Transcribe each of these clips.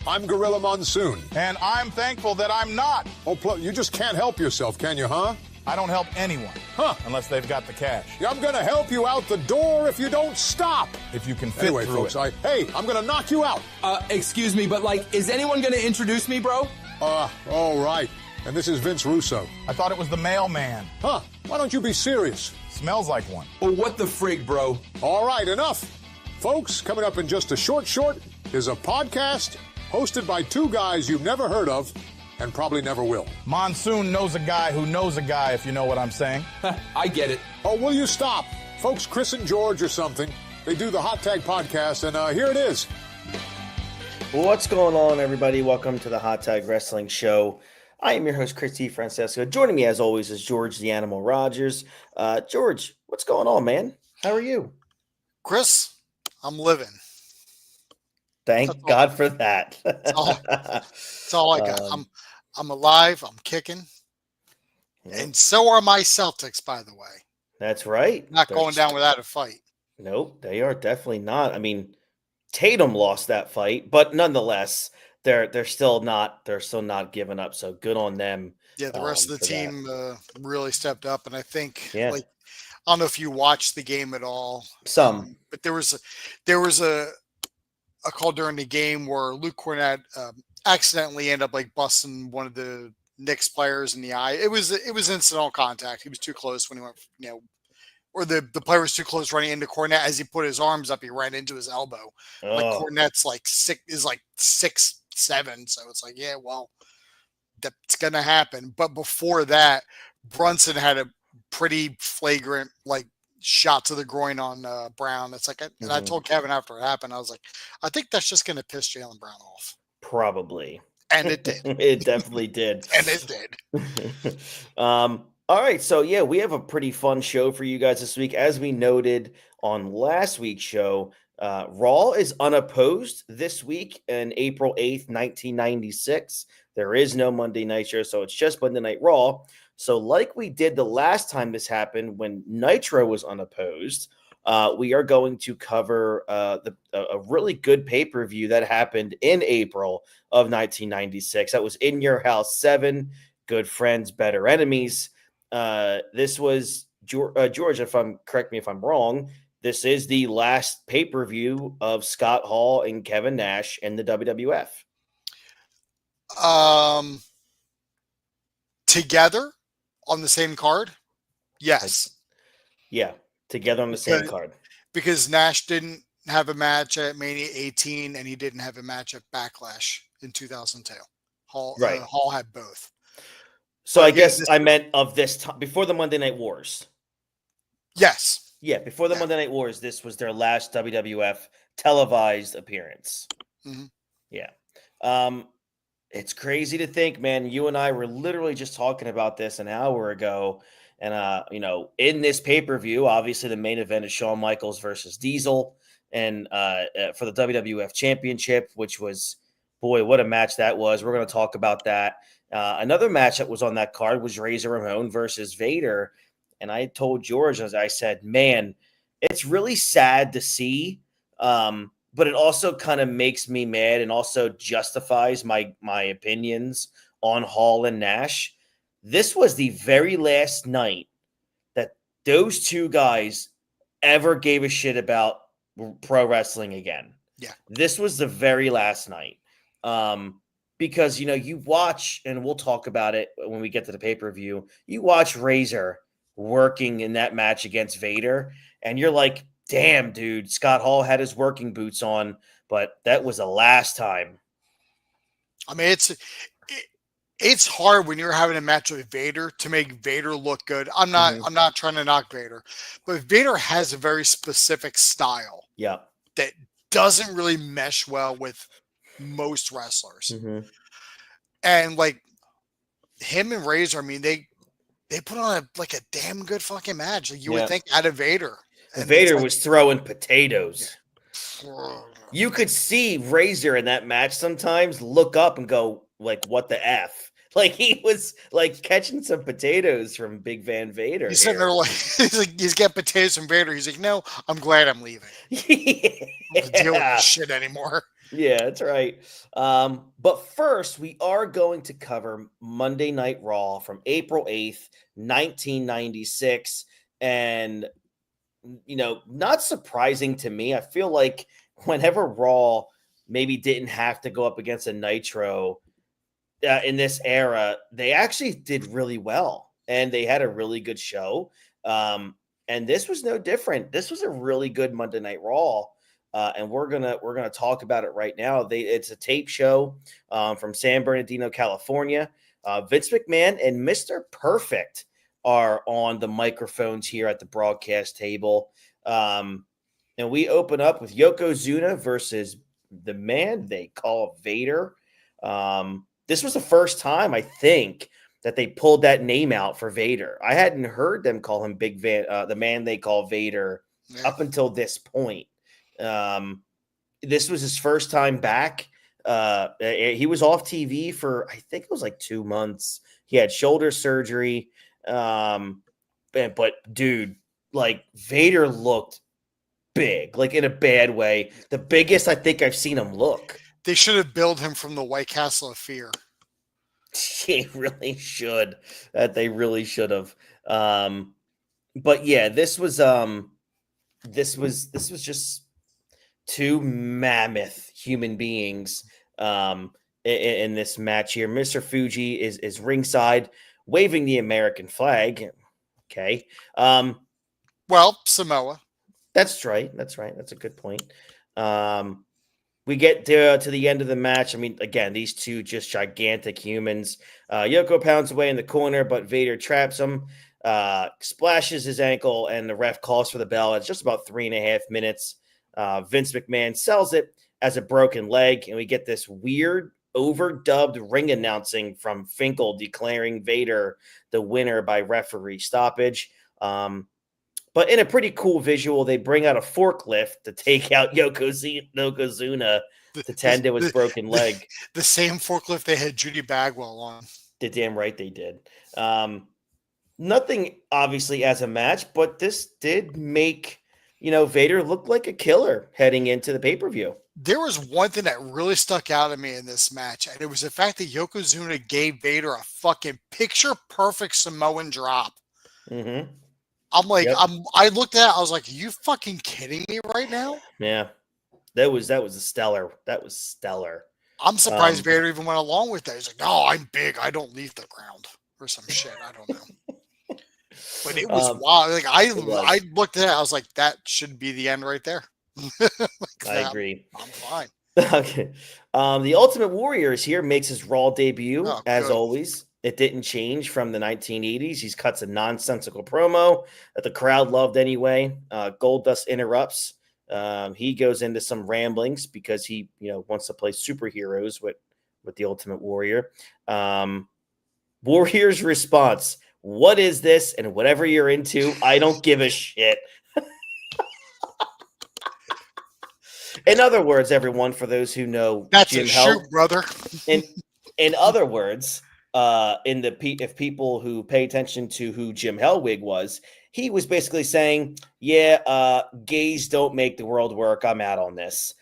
I'm Gorilla Monsoon. And I'm thankful that I'm not. Oh, you just can't help yourself, can you, huh? I don't help anyone. Huh. Unless they've got the cash. Yeah, I'm going to help you out the door if you don't stop. If you can fit through folks, it. Hey, I'm going to knock you out. Excuse me, but, is anyone going to introduce me, bro? All right. And this is Vince Russo. I thought it was the mailman. Huh. Why don't you be serious? Smells like one. Oh, what the frig, bro? All right, enough. Folks, coming up in just a short is a podcast hosted by two guys you've never heard of and probably never will. Monsoon knows a guy who knows a guy, if you know what I'm saying. I get it. Oh, will you stop? Folks, Chris and George or something, they do the Hot Tag Podcast, and here it is. What's going on, everybody? Welcome to the Hot Tag Wrestling Show. I am your host, Chris T. Francesco. Joining me, as always, is George the Animal Rogers. George, what's going on, man? How are you? Chris, I'm living. Thank God for that. That's all I got. I'm alive. I'm kicking. Yep. And so are my Celtics, by the way. That's right. Not going down without a fight. Nope, they are definitely not. I mean, Tatum lost that fight, but nonetheless, they're still not giving up. So good on them. Yeah, the rest of the team really stepped up, and I think I don't know if you watched the game at all. But there was a call during the game where Luke Cornett accidentally ended up busting one of the Knicks players in the eye. It was incidental contact. He was too close when he went, or the player was too close running into Cornett. As he put his arms up, he ran into his elbow. Cornett's 6'7", so it's that's gonna happen. But before that, Brunson had a pretty flagrant shot to the groin on Brown. It's and I told Kevin after it happened, I was like, I think that's just going to piss Jaylen Brown off. Probably. And it did. It definitely did. And it did. All right. So, we have a pretty fun show for you guys this week. As we noted on last week's show, Raw is unopposed this week on April 8th, 1996. There is no Monday Night Show, so it's just Monday Night Raw. So like we did the last time this happened when Nitro was unopposed, we are going to cover a really good pay-per-view that happened in April of 1996. That was In Your House 7, Good Friends, Better Enemies. This was, George, correct me if I'm wrong, this is the last pay-per-view of Scott Hall and Kevin Nash in the WWF. Together? On the same card? Yes. Yeah, together on the same card. Because Nash didn't have a match at Mania 18 and he didn't have a match at Backlash in 2002. Hall had both. So I guess I meant of this time, before the Monday Night Wars. Yes. Yeah, before the Monday Night Wars, this was their last WWF televised appearance. Mm-hmm. Yeah. It's crazy to think, man. You and I were literally just talking about this an hour ago. And, in this pay-per-view, obviously the main event is Shawn Michaels versus Diesel and for the WWF Championship, which was, boy, what a match that was. We're going to talk about that. Another match that was on that card was Razor Ramon versus Vader. And I told George, as I said, man, it's really sad to see. But it also kind of makes me mad and also justifies my opinions on Hall and Nash. This was the very last night that those two guys ever gave a shit about pro wrestling again. Yeah. This was the very last night. Because, you watch, and we'll talk about it when we get to the pay-per-view, you watch Razor working in that match against Vader, and you're like, damn, dude, Scott Hall had his working boots on, but that was the last time. I mean, it's hard when you're having a match with Vader to make Vader look good. I'm not trying to knock Vader, but Vader has a very specific style. Yeah. That doesn't really mesh well with most wrestlers. Mm-hmm. And him and Razor, I mean, they put on a damn good fucking match. You would think out of Vader. And Vader was throwing potatoes. You could see Razor in that match sometimes look up and go, what the F? He was catching some potatoes from Big Van Vader. He's sitting there he's got potatoes from Vader. He's like, no, I'm glad I'm leaving. I don't have to deal with this shit anymore. Yeah, that's right. But first, we are going to cover Monday Night Raw from April 8th, 1996. And, not surprising to me, I feel like whenever Raw maybe didn't have to go up against a Nitro in this era, they actually did really well and they had a really good show. And this was no different. This was a really good Monday Night Raw. And we're gonna talk about it right now. It's a tape show from San Bernardino, California. Vince McMahon and Mr. Perfect are on the microphones here at the broadcast table, and we open up with Yokozuna versus the man they call Vader. This was the first time I think that they pulled that name out for Vader. I hadn't heard them call him Big Van, the man they call Vader, up until this point. This was his first time back. He was off TV for, I think it was like 2 months. He had shoulder surgery. But dude, like Vader looked big, like in a bad way. The biggest I think I've seen him look. They should have billed him from the White Castle of Fear. They really should. They really should have. But yeah, this was just two mammoth human beings in this match here. Mr. Fuji is ringside waving the American flag. Okay. Well, Samoa. That's right. That's a good point. We get to the end of the match. I mean, again, these two just gigantic humans. Yoko pounds away in the corner, but Vader traps him, splashes his ankle, and the ref calls for the bell. It's just about 3.5 minutes. Vince McMahon sells it as a broken leg, and we get this weird overdubbed ring announcing from Finkel declaring Vader the winner by referee stoppage. But in a pretty cool visual, they bring out a forklift to take out Yokozuna to tend to his broken leg. The same forklift they had Judy Bagwell on. The damn right they did. Nothing, obviously, as a match, but this did make, Vader look like a killer heading into the pay-per-view. There was one thing that really stuck out to me in this match, and it was the fact that Yokozuna gave Vader a fucking picture-perfect Samoan drop. Mm-hmm. I'm like, yep. I looked at it, I was like, are you fucking kidding me right now? Yeah. That was stellar. That was stellar. I'm surprised Vader even went along with that. He's like, no, I'm big. I don't leave the ground or some shit. I don't know. But it was wild. Like I looked at it, I was like, that should be the end right there. I agree. I'm fine. Okay. The Ultimate Warrior is here, makes his Raw debut, as always. It didn't change from the 1980s. He cuts a nonsensical promo that the crowd loved anyway. Goldust interrupts. He goes into some ramblings because he, wants to play superheroes with the Ultimate Warrior. Warrior's response: "What is this? And whatever you're into, I don't give a shit." In other words, everyone, for those who know, that's Jim a Hell, shoot, brother. in other words. If people who pay attention to who Jim Hellwig was, he was basically saying, gays don't make the world work. I'm out on this.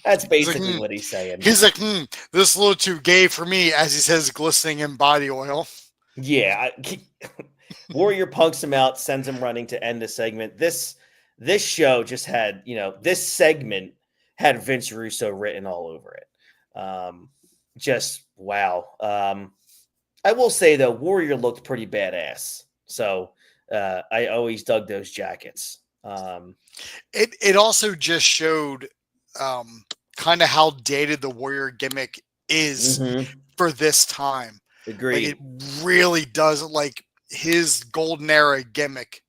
That's basically what he's saying. He's like, this is a little too gay for me, as he says, glistening in body oil. Yeah. Warrior punks him out, sends him running to end the segment. This show just had, this segment had Vince Russo written all over it. Just wow. I will say though, Warrior looked pretty badass. So I always dug those jackets. It also just showed kind of how dated the Warrior gimmick is for this time. Agreed. Like, it really does, like his golden era gimmick.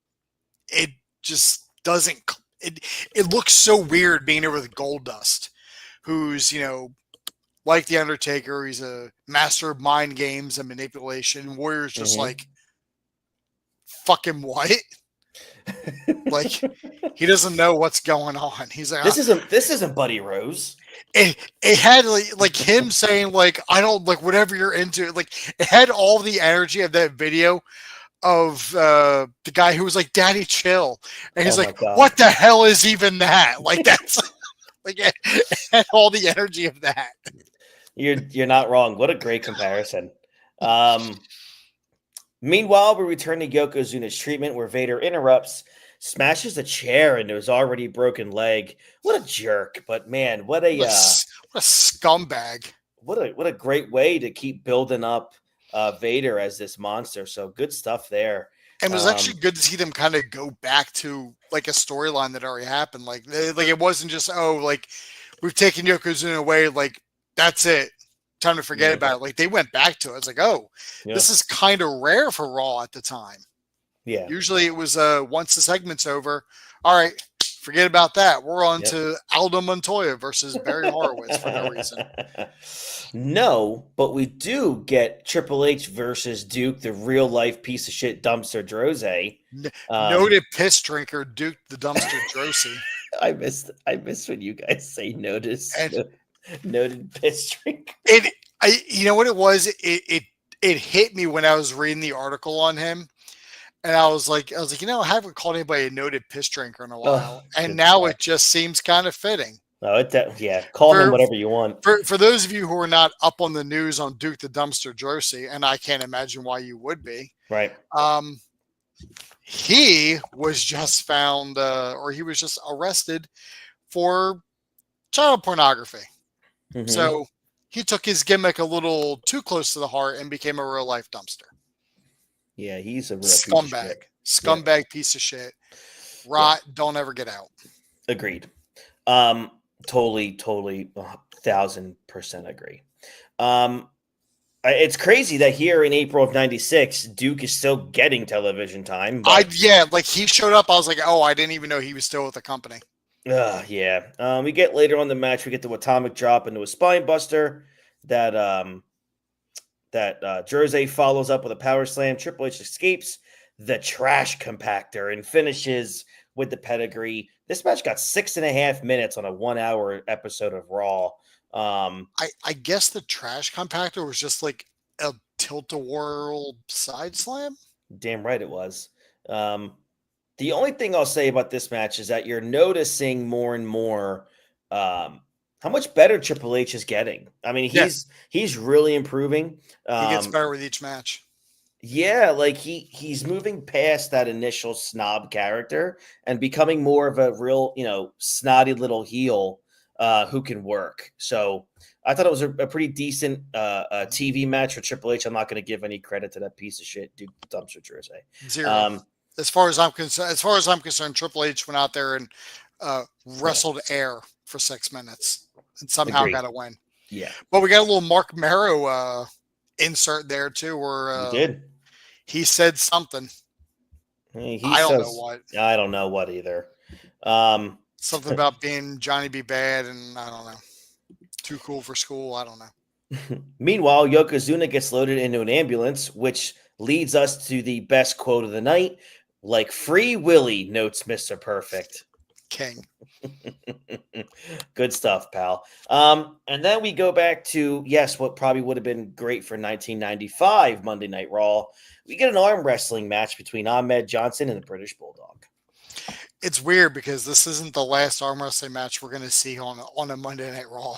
It just doesn't. It looks so weird being there with Goldust, who's like the Undertaker, he's a master of mind games and manipulation. Warrior's just like, fucking what? Like, he doesn't know what's going on. He's like, this isn't Buddy Rose. It had like him saying like, I don't like whatever you're into. Like, it had all the energy of that video of the guy who was like, Daddy chill. And he's like, what the hell is even that? Like, that's Like, and all the energy of that. You're not wrong. What a great comparison. Meanwhile, we return to Yokozuna's treatment where Vader interrupts, smashes a chair into his already broken leg. What a jerk! But man, What a scumbag! What a great way to keep building up Vader as this monster. So good stuff there. And it was actually good to see them kind of go back to like a storyline that already happened. Like it wasn't just like we've taken Yokozuna away. Like that's it. Time to forget about it. Like they went back to it. It's like, this is kind of rare for Raw at the time. Yeah. Usually it was once the segment's over, all right, forget about that. We're on to Aldo Montoya versus Barry Horowitz for no reason. No, but we do get Triple H versus Duke, the real life piece of shit dumpster Drose. Noted piss drinker Duke the dumpster Drosy. I miss when you guys say noted piss drinker. You know what it was? It hit me when I was reading the article on him. And I was like, I haven't called anybody a noted piss drinker in a while. And now it just seems kind of fitting. No, call him whatever you want. For those of you who are not up on the news on Duke the Dumpster Drosy, and I can't imagine why you would be. Right. He was just found, or he was just arrested for child pornography. Mm-hmm. So he took his gimmick a little too close to the heart and became a real life dumpster. Yeah, he's a real scumbag piece of shit. Rot, don't ever get out. Agreed. Totally, 1000% agree. It's crazy that here in April of '96, Duke is still getting television time. Like he showed up. I was like, I didn't even know he was still with the company. Yeah. We get later on the match, we get the atomic drop into a spine buster that Drose follows up with a power slam. Triple H escapes the trash compactor and finishes with the pedigree. This match got 6.5 minutes on a 1-hour episode of Raw. I guess the trash compactor was just like a tilt-a-whirl side slam. Damn right it was. The only thing I'll say about this match is that you're noticing more and more how much better Triple H is getting. I mean, he's really improving. He gets better with each match. Yeah, like he's moving past that initial snob character and becoming more of a real, snotty little heel who can work. So I thought it was a pretty decent TV match for Triple H. I'm not going to give any credit to that piece of shit, Duke Dumpster Drose. Zero. As far as I'm concerned, Triple H went out there and wrestled air for 6 minutes and somehow got a win. Yeah. But we got a little Mark Marrow insert there too, where he said something. I don't know what. I don't know what either. Something about being Johnny B. Bad, and I don't know. Too cool for school. I don't know. Meanwhile, Yokozuna gets loaded into an ambulance, which leads us to the best quote of the night. Like Free Willy, notes Mr. Perfect. King. Good stuff, pal. And then we go back to, what probably would have been great for 1995 Monday Night Raw. We get an arm wrestling match between Ahmed Johnson and the British Bulldog. It's weird because this isn't the last arm wrestling match we're going to see on a Monday Night Raw.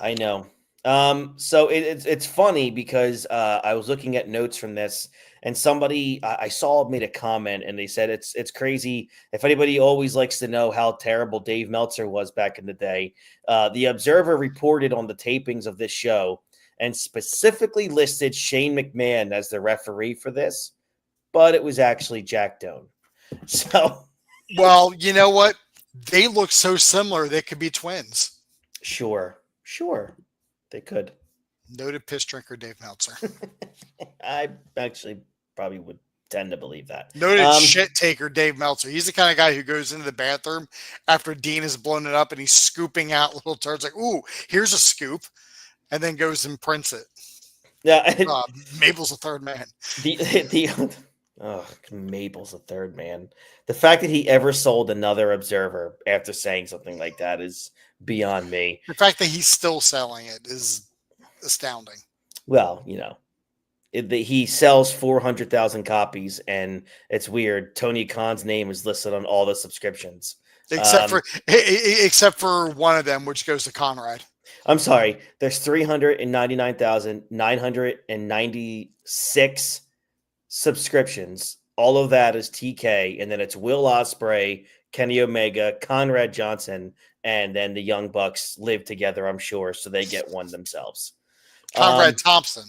I know. So it's funny because I was looking at notes from this, and somebody I saw made a comment, and they said it's crazy. If anybody always likes to know how terrible Dave Meltzer was back in the day, the Observer reported on the tapings of this show and specifically listed Shane McMahon as the referee for this, but it was actually Jack Doan. So, well, you know what? They look so similar they could be twins. Sure. They could. Noted piss drinker Dave Meltzer. I actually probably would tend to believe that. Noted shit taker Dave Meltzer. He's the kind of guy who goes into the bathroom after Dean has blown it up and he's scooping out little turds like, ooh, here's a scoop, and then goes and prints it. Yeah. Mabel's a third man. Mabel's a third man. The fact that he ever sold another Observer after saying something like that is beyond me. The fact that he's still selling it is astounding. Well, he sells 400,000 copies, and it's weird. Tony Khan's name is listed on all the subscriptions. Except for one of them, which goes to Conrad. I'm sorry. There's 399,996 subscriptions. All of that is TK, and then it's Will Ospreay, Kenny Omega, Conrad Johnson, and then the Young Bucks live together, I'm sure, so they get one themselves. Conrad Thompson.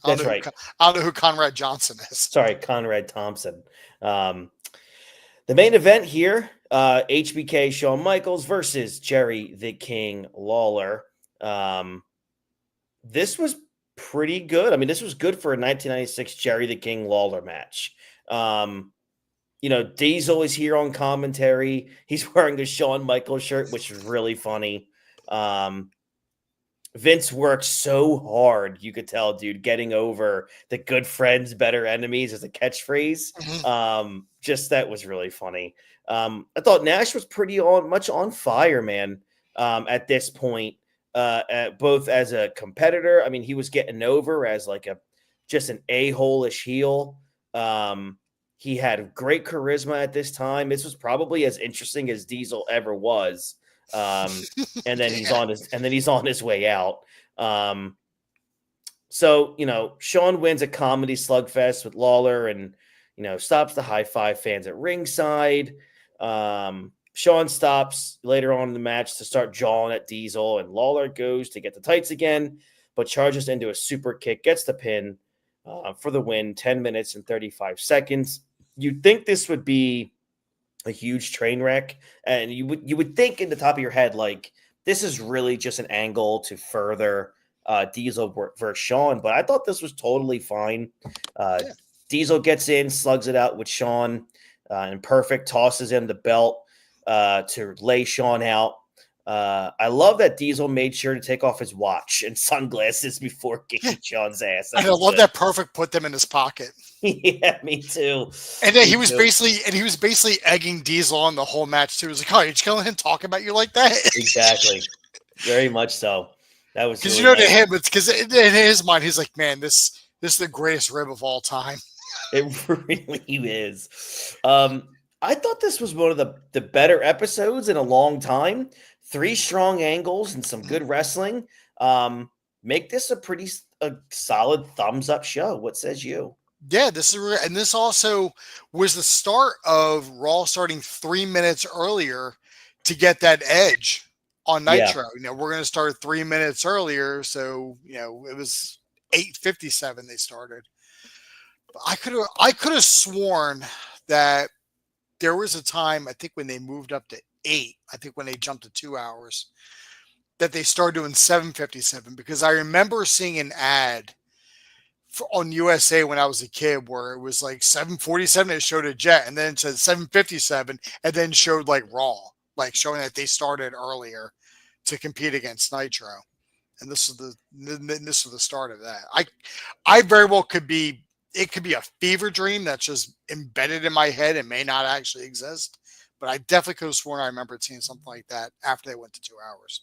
That's right. I don't know who Conrad Johnson is. Sorry, Conrad Thompson. The main event here, HBK Shawn Michaels versus Jerry the King Lawler. This was pretty good. I mean, this was good for a 1996 Jerry the King Lawler match. Diesel is here on commentary. He's wearing a Shawn Michaels shirt, which is really funny. Vince worked so hard, you could tell, dude, getting over the good friends, better enemies as a catchphrase. Just that was really funny. I thought Nash was pretty much on fire, man, at this point, both as a competitor. I mean, he was getting over as like just an a-hole-ish heel. He had great charisma at this time. This was probably as interesting as Diesel ever was. And then he's on his way out. So, Shawn wins a comedy slugfest with Lawler and, stops the high five fans at ringside. Shawn stops later on in the match to start jawing at Diesel, and Lawler goes to get the tights again, but charges into a super kick, gets the pin for the win, 10 minutes and 35 seconds. You'd think this would be a huge train wreck, and you would think in the top of your head, like, this is really just an angle to further Diesel versus Shawn, but I thought this was totally fine. Diesel gets in, slugs it out with Shawn, and Perfect tosses him the belt to lay Shawn out. I love that Diesel made sure to take off his watch and sunglasses bore kicking Shawn's ass. I love that Perfect put them in his pocket. Yeah, me too. And then he was basically egging Diesel on the whole match too. He was like, "Oh, you're just gonna let him talk about you like that?" Exactly, very much so. That was because really to him, it's because in his mind, he's like, "Man, this is the greatest rib of all time." It really is. I thought this was one of the better episodes in a long time. 3 strong angles and some good wrestling. Make this a pretty solid thumbs up show. What says you? Yeah, this also was the start of Raw starting 3 minutes earlier to get that edge on Nitro. Yeah. We're going to start 3 minutes earlier, so it was 8:57 they started. I could have sworn that there was a time, I think when they moved up to 8, I think when they jumped to 2 hours, that they started doing 7:57, because I remember seeing an ad on USA when I was a kid where it was like 7:47, it showed a jet, and then it said 7:57, and then showed like Raw, like showing that they started earlier to compete against Nitro. And this is the start of that. I very well could be a fever dream that's just embedded in my head and may not actually exist. But I definitely could have sworn I remembered seeing something like that after they went to 2 hours.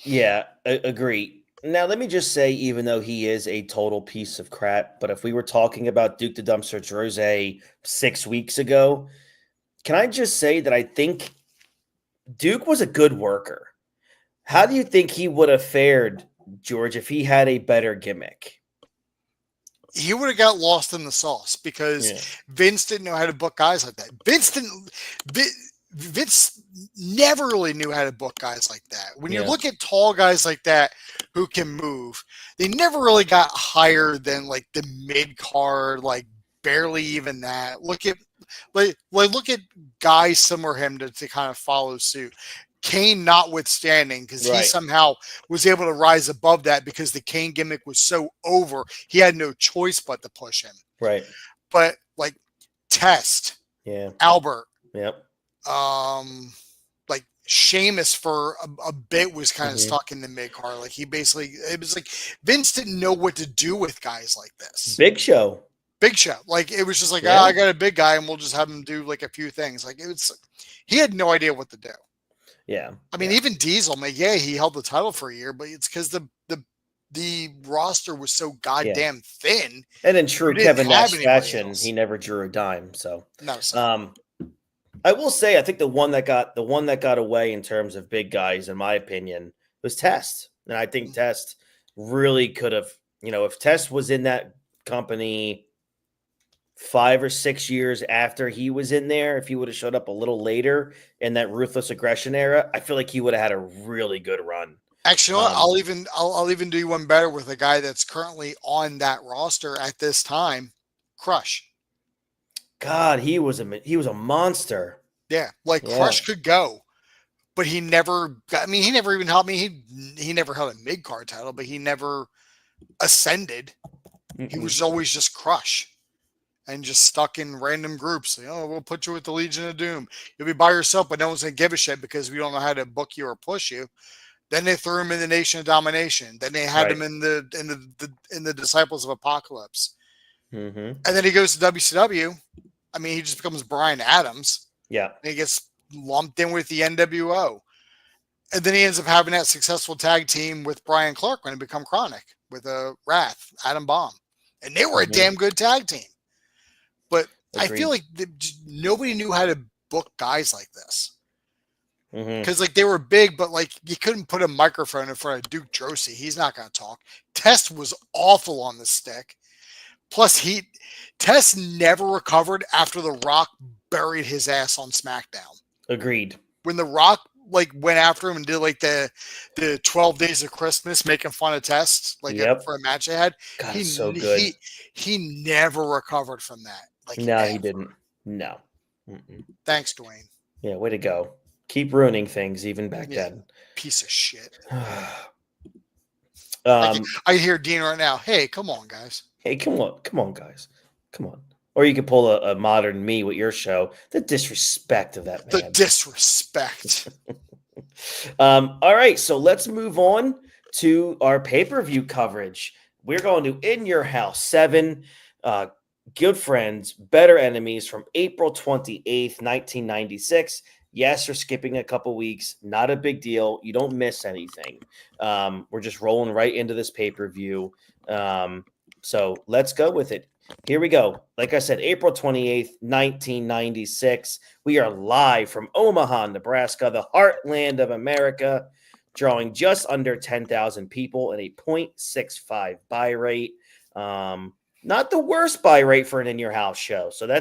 Yeah, agree. Now, let me just say, even though he is a total piece of crap, but if we were talking about Duke the Dumpster Drose 6 weeks ago, can I just say that I think Duke was a good worker? How do you think he would have fared, George, if he had a better gimmick? He would have got lost in the sauce because Vince didn't know how to book guys like that. Vince never really knew how to book guys like that. When you look at tall guys like that who can move, they never really got higher than like the mid card, like barely even that. Look at guys similar to him to kind of follow suit. Kane notwithstanding, because he somehow was able to rise above that because the Kane gimmick was so over, he had no choice but to push him. Right. But like Test, Albert, like Sheamus for a bit was kind of stuck in the mid card. Like it was like Vince didn't know what to do with guys like this. Big Show. Like it was just like, I got a big guy and we'll just have him do like a few things. Like he had no idea what to do. Yeah. I mean, even Diesel, he held the title for a year, but it's because the roster was so goddamn thin. And in true Kevin Nash fashion, he never drew a dime. So, I will say, I think the one that got away in terms of big guys, in my opinion, was Test. And I think Test really could have, if Test was in that company 5 or 6 years after he was in there, if he would have showed up a little later in that ruthless aggression era, I feel like he would have had a really good run. Actually, you know what? I'll even do you one better with a guy that's currently on that roster at this time, Crush. God, he was a monster. Yeah, like Yeah. Crush could go, but he never got. I mean, he never even helped me. He never held a mid card title, but he never ascended. He was always just Crush, and just stuck in random groups. Like, oh, we'll put you with the Legion of Doom. You'll be by yourself, but no one's gonna give a shit because we don't know how to book you or push you. Then they threw him in the Nation of Domination. Then they had him in the Disciples of Apocalypse. Mm-hmm. And then he goes to WCW. I mean, he just becomes Brian Adams. Yeah. And he gets lumped in with the NWO. And then he ends up having that successful tag team with Brian Clark when he become Chronic with Wrath, Adam Bomb. And they were a damn good tag team. But Agreed. I feel like nobody knew how to book guys like this. Because like they were big, but like you couldn't put a microphone in front of Duke Drosy. He's not going to talk. Test was awful on the stick. Plus, Test never recovered after The Rock buried his ass on SmackDown. Agreed. When The Rock like went after him and did like the 12 Days of Christmas, making fun of Test for a match they had. God, he's so good. He never recovered from that. Like no, he didn't. No. Mm-mm. Thanks, Dwayne. Yeah, way to go. Keep ruining things even back then. Piece of shit. I hear Dean right now. Hey, come on, guys. Hey, come on, guys. Come on. Or you could pull a modern me with your show. The disrespect of that man. The disrespect. All right, so let's move on to our pay-per-view coverage. We're going to In Your House 7, Good Friends, Better Enemies from April 28th, 1996. Yes, you're skipping a couple weeks. Not a big deal. You don't miss anything. We're just rolling right into this pay-per-view. So let's go with it. Here we go. Like I said, April 28th, 1996. We are live from Omaha, Nebraska, the heartland of America, drawing just under 10,000 people and a 0.65 buy rate. Not the worst buy rate for an In Your House show. So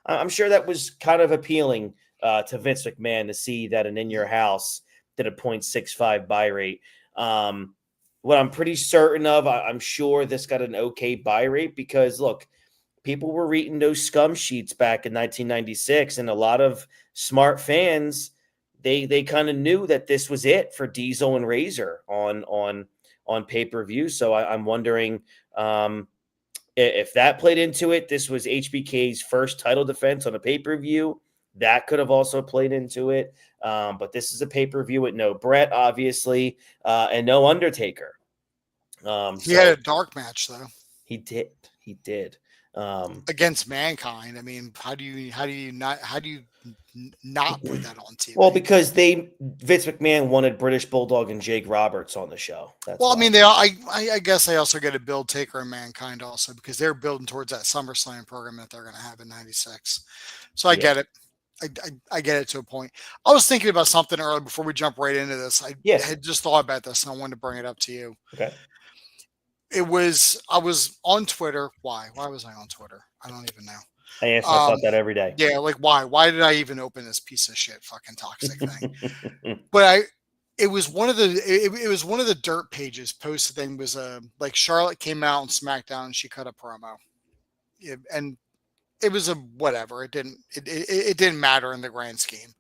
I'm sure that was kind of appealing to Vince McMahon to see that an In Your House did a 0.65 buy rate. What I'm pretty certain of, I'm sure this got an okay buy rate because, look, people were reading those scum sheets back in 1996, and a lot of smart fans, they kind of knew that this was it for Diesel and Razor on pay-per-view. So I'm wondering if that played into it. This was HBK's first title defense on a pay-per-view. That could have also played into it. But this is a pay-per-view with no Brett, obviously, and no Undertaker. He had a dark match, though. He did. Against Mankind. I mean, how do you not put that on TV? Well, because Vince McMahon wanted British Bulldog and Jake Roberts on the show. That's why. I mean, I guess they also got to build Taker and Mankind also because they're building towards that SummerSlam program that they're going to have in '96. So I get it. I get it to a point. I was thinking about something earlier before we jump right into this. I had just thought about this and I wanted to bring it up to you. Okay. I was on Twitter. Why was I on Twitter? I don't even know. I ask myself that every day. Yeah, like why? Why did I even open this piece of shit fucking toxic thing? But it was one of the dirt pages posted thing was like Charlotte came out on SmackDown and she cut a promo. Yeah, and it was a whatever. It didn't matter in the grand scheme.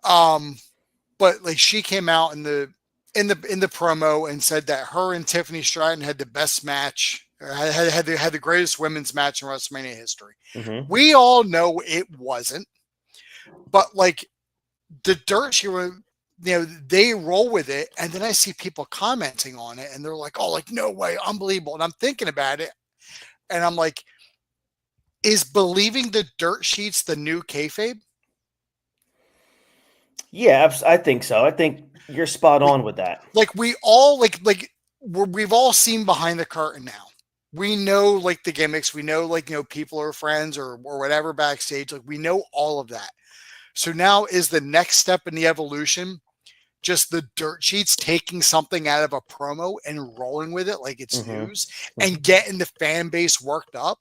But like she came out in the promo and said that her and Tiffany Stratton had the best match, or had the greatest women's match in WrestleMania history. Mm-hmm. We all know it wasn't, but like the dirt, they roll with it, and then I see people commenting on it, and they're like, "Oh, like no way, unbelievable!" And I'm thinking about it, and I'm like, "Is believing the dirt sheets the new kayfabe?" Yeah, I think so. I think you're spot on with that. Like we all we've all seen behind the curtain now. We know like the gimmicks. We know people are friends or whatever backstage. Like we know all of that. So now is the next step in the evolution just the dirt sheets taking something out of a promo and rolling with it like it's news and getting the fan base worked up?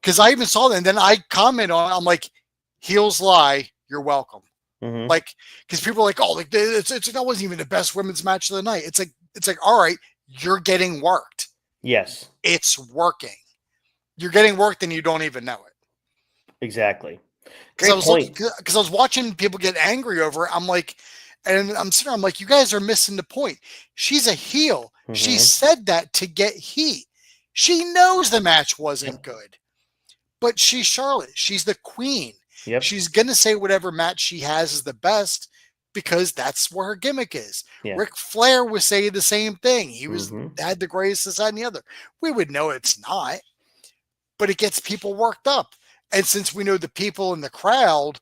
Because I even saw that, and then I comment on it. I'm like, heels lie, you're welcome. Like, because people are like, oh, like that wasn't even the best women's match of the night. It's like, all right, you're getting worked. Yes. It's working. You're getting worked and you don't even know it. Exactly. Because I was watching people get angry over it. I'm like, and I'm sitting there, I'm like, you guys are missing the point. She's a heel. She said that to get heat. She knows the match wasn't good. But she's Charlotte. She's the queen. Yep. She's going to say whatever match she has is the best because that's where her gimmick is. Yeah. Ric Flair was saying the same thing. He was had the greatest, this, that, and the other. We would know it's not, but it gets people worked up. And since we know the people in the crowd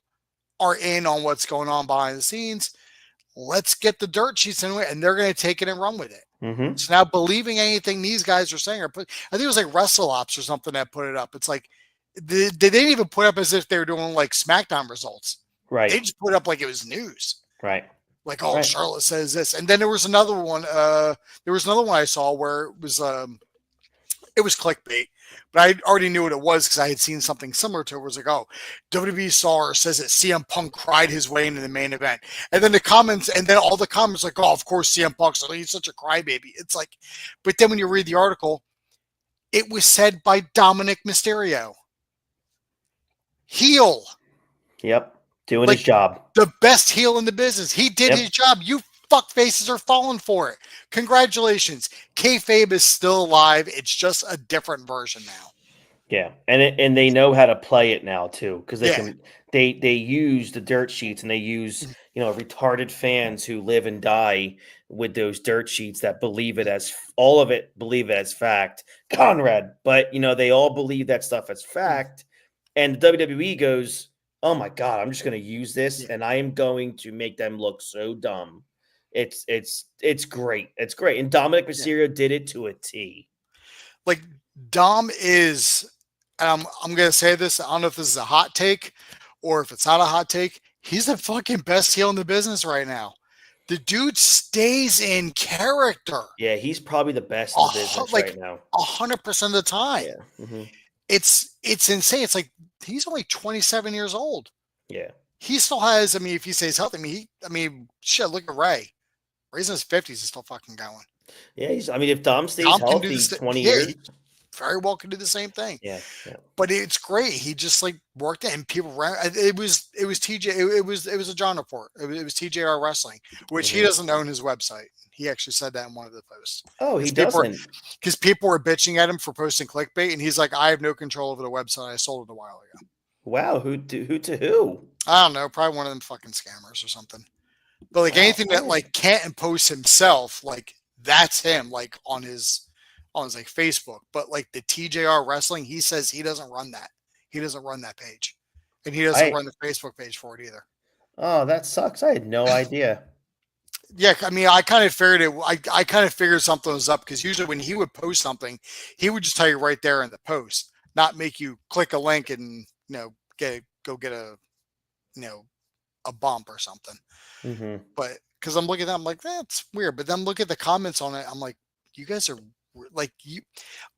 are in on what's going on behind the scenes, let's get the dirt sheets anyway, and they're going to take it and run with it. So now believing anything these guys are saying, I think it was like WrestleOps or something that put it up. It's like, they didn't even put up as if they were doing like SmackDown results. Right. They just put up like it was news. Right. Like, oh, Charlotte says this. And then there was another one. I saw where it was clickbait, but I already knew what it was because I had seen something similar to it. It was like, oh, WWE star says that CM Punk cried his way into the main event. And then all the comments like, oh, of course CM Punk's like, he's such a crybaby. It's like, but then when you read the article, it was said by Dominic Mysterio. Heel. Yep. Doing his job. The best heel in the business. He did his job. You fuck faces are falling for it. Congratulations. Kayfabe is still alive. It's just a different version now. Yeah. And they know how to play it now too. Because they use the dirt sheets and they use, retarded fans who live and die with those dirt sheets that believe it as fact. Conrad. But they all believe that stuff as fact. And the WWE goes, oh my God, I'm just going to use this and I am going to make them look so dumb. It's great. It's great. And Dominic Mysterio did it to a T. Like Dom is, I'm going to say this. I don't know if this is a hot take or if it's not a hot take. He's the fucking best heel in the business right now. The dude stays in character. Yeah, he's probably the best in the business right now. 100% of the time. Yeah. It's insane. It's like he's only 27 years old. Yeah. He still has, if he stays healthy, shit, look at Ray. Ray's in his 50s, he's still fucking going. Yeah, if Dom stays healthy 20 years. He very well could do the same thing. Yeah. But it's great. He just worked it and people ran. It was TJ. It was a John report. It was TJR Wrestling, which he doesn't own his website. He actually said that in one of the posts. Oh, he doesn't. Because people were bitching at him for posting clickbait, and he's like, I have no control over the website. I sold it a while ago. Wow. Who to who? I don't know. Probably one of them fucking scammers or something. But anything that can't impose himself, that's him, on his Facebook. But the TJR Wrestling, he says he doesn't run that. He doesn't run that page. And he doesn't run the Facebook page for it either. Oh, that sucks. I had no idea. Yeah, I kind of figured it. I kind of figured something was up because usually when he would post something, he would just tell you right there in the post, not make you click a link and get a bump or something. But because I'm looking at that, I'm like, that's weird. But then look at the comments on it. I'm like, you guys are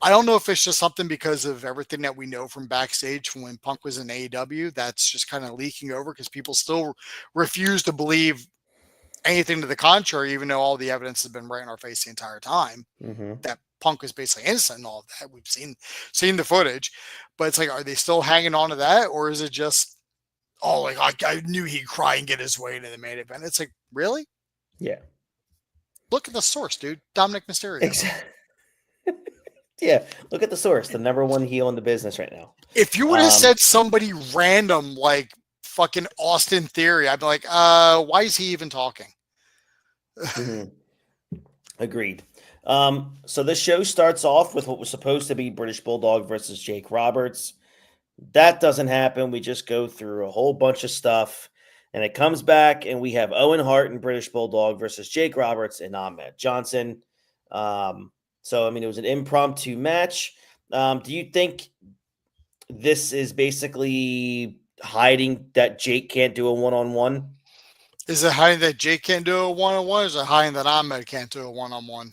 I don't know if it's just something because of everything that we know from backstage from when Punk was in AEW that's just kind of leaking over because people still refuse to believe anything to the contrary, even though all the evidence has been right in our face the entire time that Punk was basically innocent and all of that. We've seen the footage, but it's are they still hanging on to that? Or is it just, I knew he'd cry and get his way into the main event. It's really? Yeah. Look at the source, dude. Dominic Mysterio. Exactly. Yeah. Look at the source, the number one heel in the business right now. If you would have said somebody random, fucking Austin Theory, I'd be like, why is he even talking? Agreed. So this show starts off with what was supposed to be British Bulldog versus Jake Roberts. That doesn't happen. We just go through a whole bunch of stuff, and it comes back, and we have Owen Hart and British Bulldog versus Jake Roberts and Ahmed Johnson. It was an impromptu match. Do you think this is basically hiding that Jake can't do a one-on-one? Is it hiding that Jake can't do a one-on-one? Or is it hiding that Ahmed can't do a one-on-one?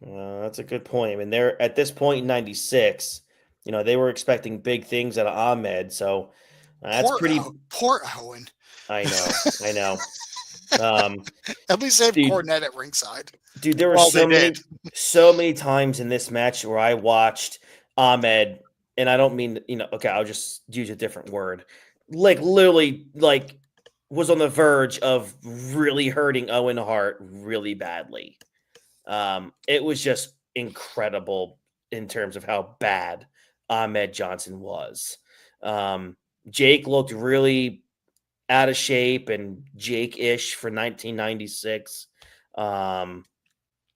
That's a good point. I mean, they're at this point in '96. They were expecting big things out of Ahmed, so that's pretty. Poor Owen. I know. Um, At least they have dude, Cornette at ringside. Dude, there were Well, so many times in this match where I watched Ahmed, and I don't mean, okay, I'll just use a different word. Like literally, like was on the verge of really hurting Owen Hart really badly. It was just incredible in terms of how bad Ahmed Johnson was. Jake looked really out of shape and Jake-ish for 1996.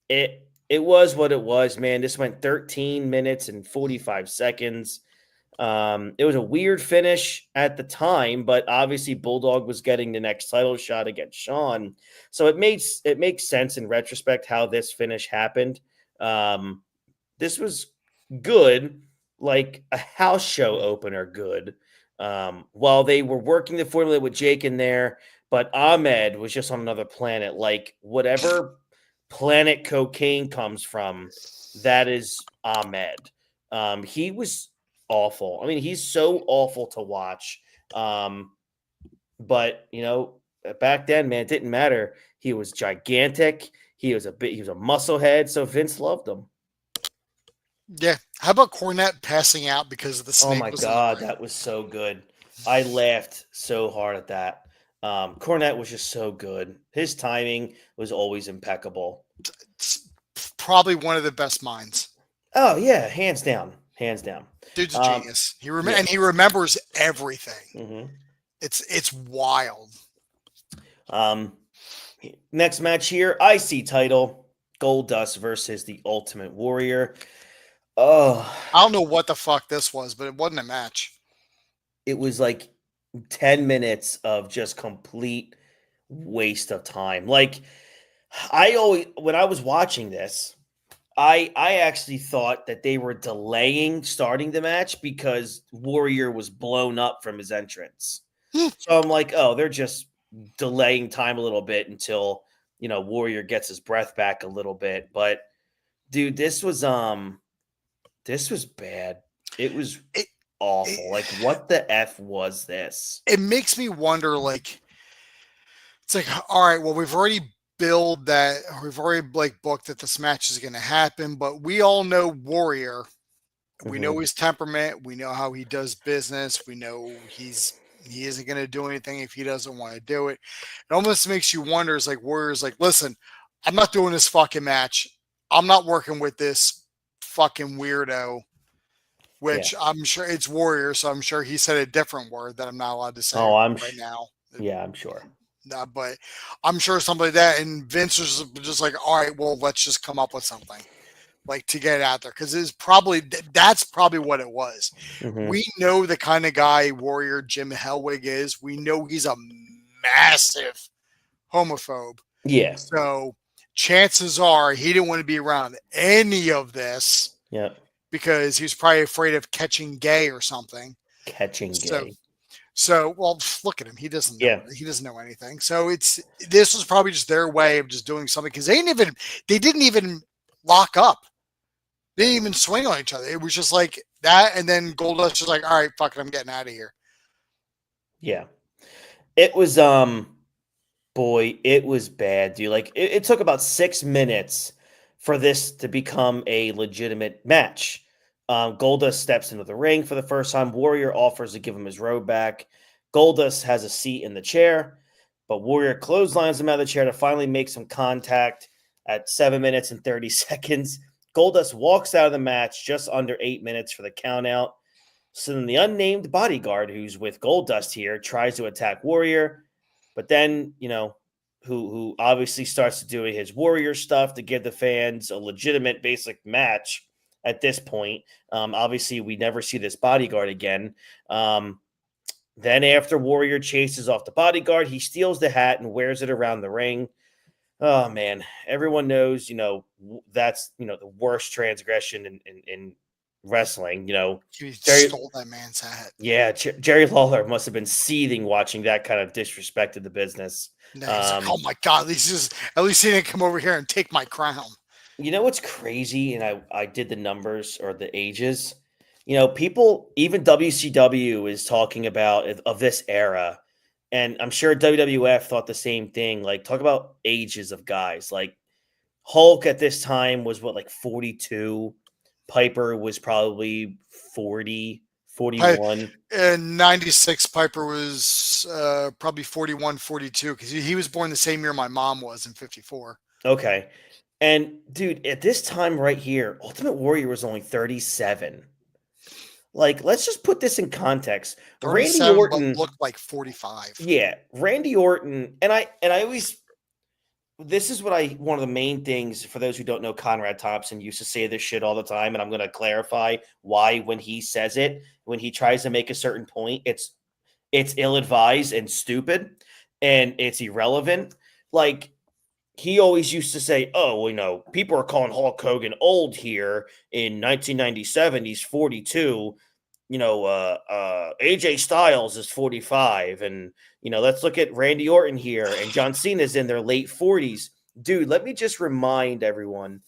It was what it was, man. This went 13 minutes and 45 seconds. It was a weird finish at the time, but obviously Bulldog was getting the next title shot against Shawn. So it makes sense in retrospect how this finish happened. This was good, like a house show opener good. While they were working the formula with Jake in there, but Ahmed was just on another planet. Like whatever planet cocaine comes from, that is Ahmed. He was awful. I mean, he's so awful to watch. But back then, man, it didn't matter. He was gigantic. He was a muscle head, so Vince loved him. Yeah. How about Cornette passing out because of the snake? Oh my God, that was so good. I laughed so hard at that. Cornette was just so good. His timing was always impeccable. It's probably one of the best minds. Oh yeah, hands down. Dude's a genius. He remembers everything. Mm-hmm. It's wild. Next match here, IC title, Goldust versus the Ultimate Warrior. Oh, I don't know what the fuck this was, but it wasn't a match. It was like 10 minutes of just complete waste of time. Like when I was watching this, I actually thought that they were delaying starting the match because Warrior was blown up from his entrance. So I'm like, oh, they're just delaying time a little bit until, Warrior gets his breath back a little bit. But dude, this was bad. It was awful. Like, what the F was this? It makes me wonder, like, it's like, all right, well, we've already booked that this match is going to happen, but we all know Warrior. We know his temperament. We know how he does business. We know he isn't going to do anything if he doesn't want to do it. It almost makes you wonder, is like Warrior's like, listen, I'm not doing this fucking match. I'm not working with this fucking weirdo, which I'm sure it's Warrior. So I'm sure he said a different word that I'm not allowed to say now. Yeah, I'm sure. But I'm sure something like that. And Vince was just like, all right, well, let's just come up with something like to get out there. Cause that's probably what it was. Mm-hmm. We know the kind of guy Warrior Jim Hellwig is. We know he's a massive homophobe. Yeah. So chances are he didn't want to be around any of this. Yeah. Because he was probably afraid of catching gay or something. Gay. So, well, look at him. He doesn't know. He doesn't know anything. So this was probably just their way of just doing something because they didn't even lock up. They didn't even swing on each other. It was just like that. And then Goldust was like, all right, fuck it, I'm getting out of here. Yeah. It was, it was bad, dude. Like it took about 6 minutes for this to become a legitimate match. Goldust steps into the ring for the first time. Warrior offers to give him his robe back. Goldust has a seat in the chair, but Warrior clotheslines him out of the chair to finally make some contact at 7 minutes and 30 seconds. Goldust walks out of the match just under 8 minutes for the count out. So then the unnamed bodyguard who's with Goldust here tries to attack Warrior, but then, who obviously starts doing his Warrior stuff to give the fans a legitimate basic match. At this point, obviously, we never see this bodyguard again. Then after Warrior chases off the bodyguard, he steals the hat and wears it around the ring. Oh, man. Everyone knows, that's, the worst transgression in wrestling. He Jerry, stole that man's hat. yeah, Jerry Lawler must have been seething watching that kind of disrespect to the business. And he's like, oh my God, at least he didn't come over here and take my crown. You know what's crazy? And I did the numbers or the ages. People, even WCW is talking about of this era. And I'm sure WWF thought the same thing. Like, talk about ages of guys. Like, Hulk at this time was like 42. Piper was probably 40, 41. In 96, Piper was probably 41, 42, because he was born the same year my mom was in 54. Okay. And, dude, at this time right here, Ultimate Warrior was only 37. Like, let's just put this in context. Randy Orton looked like 45. Yeah, Randy Orton, and I always. This is one of the main things for those who don't know. Conrad Thompson used to say this shit all the time, and I'm going to clarify why when he says it, when he tries to make a certain point, it's ill-advised and stupid, and it's irrelevant. Like, he always used to say, "Oh, people are calling Hulk Hogan old here in 1997. He's 42. AJ Styles is 45, and let's look at Randy Orton here, and John Cena's in their late 40s. Dude, let me just remind everyone,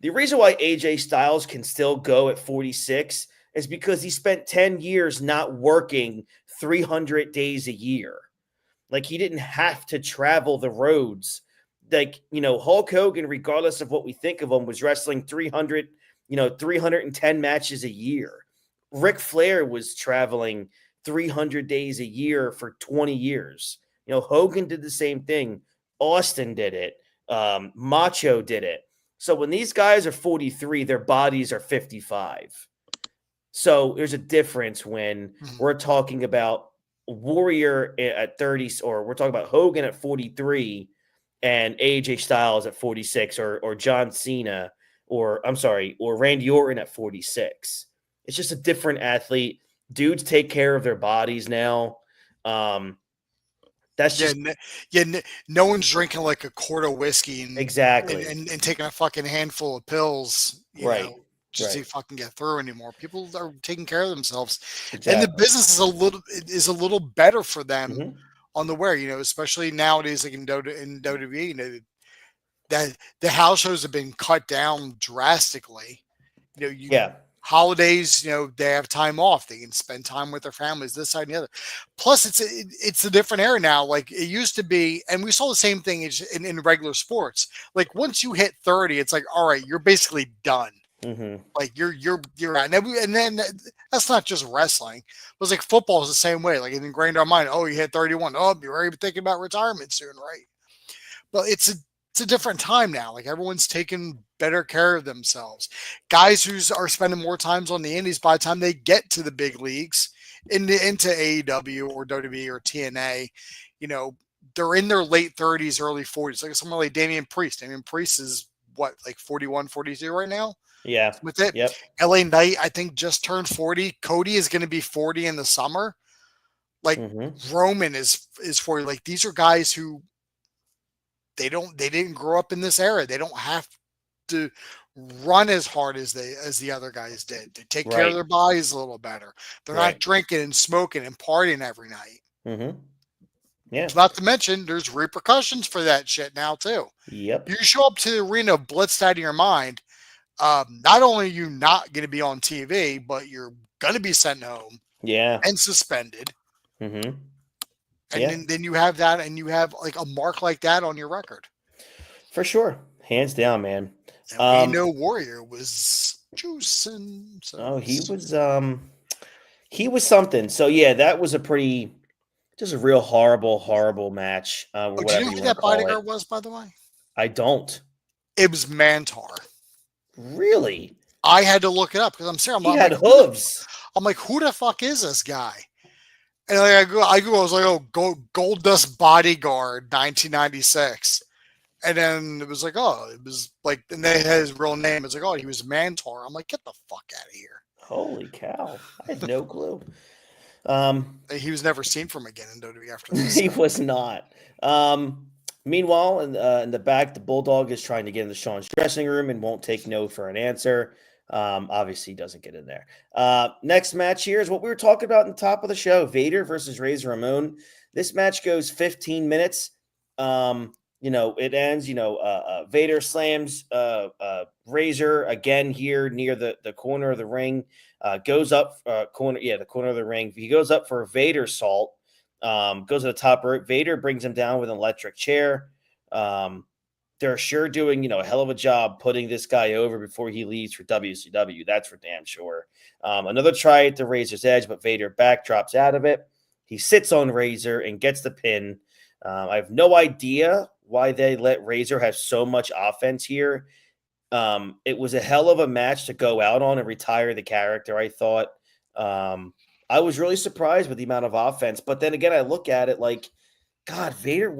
the reason why AJ Styles can still go at 46 is because he spent 10 years not working 300 days a year. Like, he didn't have to travel the roads. Like, Hulk Hogan, regardless of what we think of him, was wrestling 310 matches a year. Ric Flair was traveling 300 days a year for 20 years. Hogan did the same thing. Austin did it. Macho did it. So when these guys are 43, their bodies are 55. So there's a difference when we're talking about Warrior at 30, or we're talking about Hogan at 43 and AJ Styles at 46, or John Cena, or Randy Orton at 46. It's just a different athlete. Dudes take care of their bodies now. That's just no one's drinking like a quart of whiskey and taking a fucking handful of pills, right? To fucking get through anymore. People are taking care of themselves, exactly. And the business is a little better for them on the wear. Especially nowadays, like in WWE, that the house shows have been cut down drastically. Holidays, they have time off. They can spend time with their families, this side and the other. Plus, it's a different era now. Like it used to be, and we saw the same thing in regular sports. Like once you hit 30, it's like, all right, you're basically done. Like you're out. And then that's not just wrestling. It was like football is the same way. Like it ingrained our mind. Oh, you hit 31. Oh, you're already thinking about retirement soon, right? But it's a different time now. Like everyone's taking better care of themselves. Guys who are spending more times on the indies, by the time they get to the big leagues, into AEW or WWE or TNA, they're in their late 30s, early 40s. Like someone like Damian Priest. Damian Priest is what, like 41, 42 right now? Yeah. With it. Yep. LA Knight, I think, just turned 40. Cody is going to be 40 in the summer. Like Roman is 40. Like these are guys who they didn't grow up in this era. They don't have to run as hard as the other guys did. They take care of their bodies a little better. They're not drinking and smoking and partying every night. Yeah. Not to mention there's repercussions for that shit now too. Yep. You show up to the arena blitzed out of your mind. Not only are you not going to be on TV, but you're going to be sent home. Yeah. And suspended. And then you have that, and you have like a mark like that on your record. For sure. Hands down, man. And we know Warrior was juicing. So he was something. So yeah, that was a real horrible match. Do you know who that bodyguard was, by the way? I don't. It was Mantar. Really? I had to look it up because I'm serious. He had hooves. I'm like, who the fuck is this guy? And like I was like, oh, Gold Dust Bodyguard, 1996. And then it was like, oh, it was like, and they had his real name. It's like, oh, he was Mantar. I'm like, get the fuck out of here. Holy cow. I had no clue. He was never seen from again in WWE after this. He was not. Meanwhile, in the back, the Bulldog is trying to get into Sean's dressing room and won't take no for an answer. Obviously, he doesn't get in there. Next match here is what we were talking about in the top of the show: Vader versus Razor Ramon. This match goes 15 minutes. It ends. Vader slams Razor again here near the corner of the ring. Goes up the corner of the ring. He goes up for a Vader salt. Goes to the top rope. Vader brings him down with an electric chair. They're sure doing, a hell of a job putting this guy over before he leaves for WCW. That's for damn sure. Another try at the Razor's Edge, but Vader backdrops out of it. He sits on Razor and gets the pin. I have no idea why they let Razor have so much offense here. It was a hell of a match to go out on and retire the character, I thought. I was really surprised with the amount of offense. But then again, I look at it like, God, Vader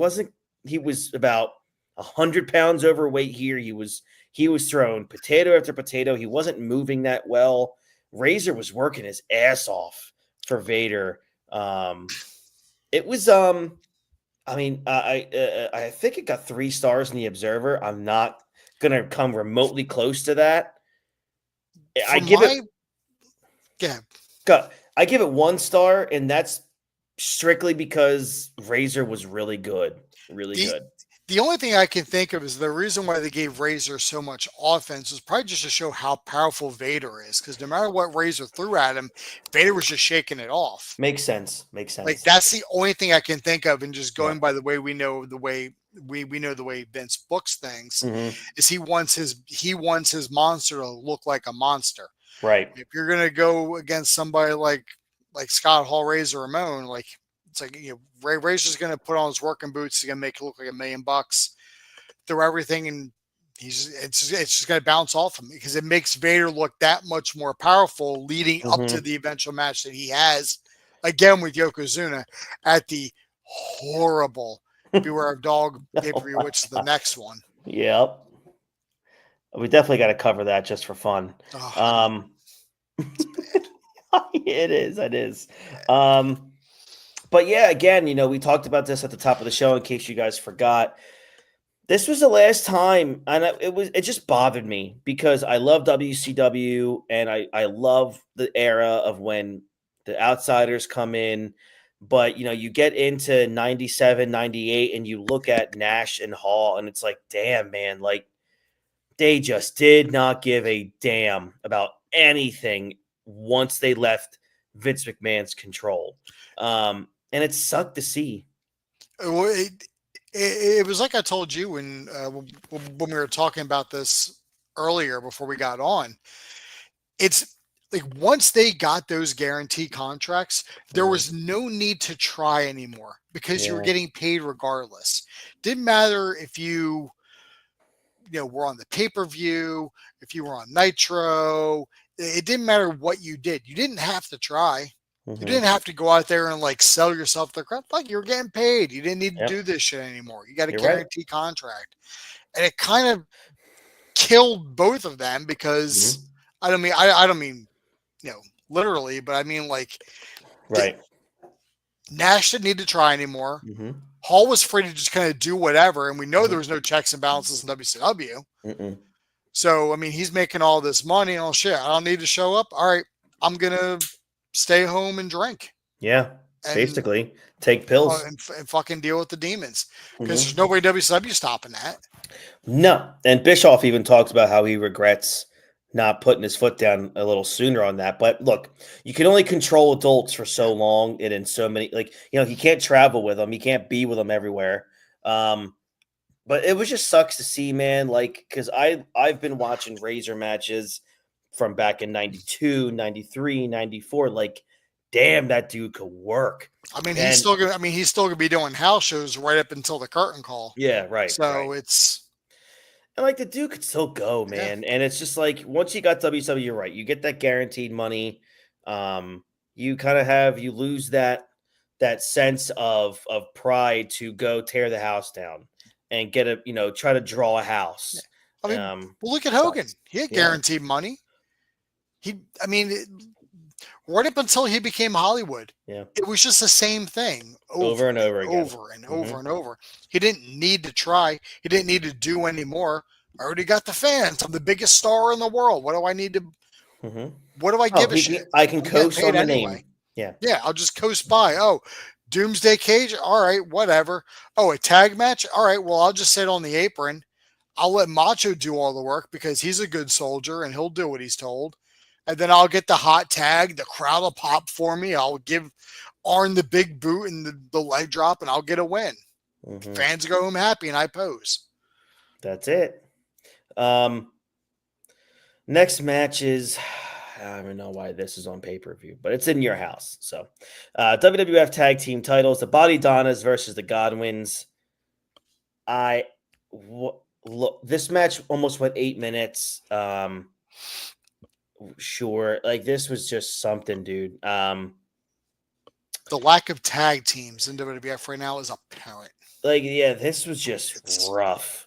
he was about 100 pounds overweight here. He was thrown potato after potato. He wasn't moving that well. Razor was working his ass off for Vader. It was I think it got 3 stars in the Observer. I'm not gonna come remotely close to that. I give it 1 star, and that's strictly because Razor was really good. Really good. The only thing I can think of is the reason why they gave Razor so much offense was probably just to show how powerful Vader is. Because no matter what Razor threw at him, Vader was just shaking it off. Makes sense. Like that's the only thing I can think of, and just going by the way we know the way Vince books things is he wants his monster to look like a monster. Right. If you're gonna go against somebody like Scott Hall, Razor Ramon, like. It's like, Razor's going to put on his working boots. He's going to make it look like $1 million, throw everything, and it's just going to bounce off him because it makes Vader look that much more powerful leading up to the eventual match that he has again with Yokozuna at the horrible Beware of Dog pay-per-view, which is the next one. Yep. We definitely got to cover that just for fun. Oh, It is. But yeah, again, we talked about this at the top of the show in case you guys forgot. This was the last time, and it just bothered me because I love WCW and I love the era of when the outsiders come in. But, you get into 97, 98, and you look at Nash and Hall, and it's like, damn, man, like they just did not give a damn about anything once they left Vince McMahon's control. And it sucked to see. It was like I told you when we were talking about this earlier before we got on. It's like once they got those guarantee contracts, there was no need to try anymore because you were getting paid regardless. Didn't matter if you were on the pay-per-view, if you were on Nitro. It didn't matter what you did. You didn't have to try. You didn't have to go out there and sell yourself the crap. Like you were getting paid. You didn't need to do this shit anymore. You got a guarantee contract. And it kind of killed both of them because I don't mean literally, but I mean Nash didn't need to try anymore. Hall was free to just kind of do whatever. And we know there was no checks and balances in WCW. So, I mean, he's making all this money. Oh shit, I don't need to show up. All right, I'm going to stay home and drink. Yeah, basically take pills and fucking deal with the demons because there's nobody WCW stopping that. No, and Bischoff even talks about how he regrets not putting his foot down a little sooner on that. But look, you can only control adults for so long and in so many, he can't travel with them. He can't be with them everywhere. But it was just sucks to see, man, because I've been watching Razor matches from back in 92, 93, 94. Damn, that dude could work. I mean, he's still gonna be doing house shows right up until the curtain call. Yeah, right. So it's and the dude could still go, man. Yeah. And it's just once you got WCW, you're right. You get that guaranteed money. You kind of you lose that sense of pride to go tear the house down and get try to draw a house. I mean, look at Hogan. He had guaranteed money. Right up until he became Hollywood, it was just the same thing over and over again. Over and over. He didn't need to try. He didn't need to do any more. I already got the fans. I'm the biggest star in the world. What do I need to? Mm-hmm. What do I give a shit? I can I'm getting coast on paid the anyway. name. Yeah. Yeah, I'll just coast by. Oh, Doomsday Cage. All right, whatever. Oh, a tag match. All right, well, I'll just sit on the apron. I'll let Macho do all the work because he's a good soldier and he'll do what he's told. And then I'll get the hot tag. The crowd will pop for me. I'll give Arn the big boot and the leg drop, and I'll get a win. Mm-hmm. Fans go home happy, and I pose. That's it. Next match is, I don't even know why this is on pay-per-view, but it's in your house. So, WWF Tag Team titles: the Body Donnas versus the Godwins. Look, this match almost went 8 minutes. Sure, like this was just something, dude. The lack of tag teams in WWF right now is apparent. Like, yeah, this was just rough.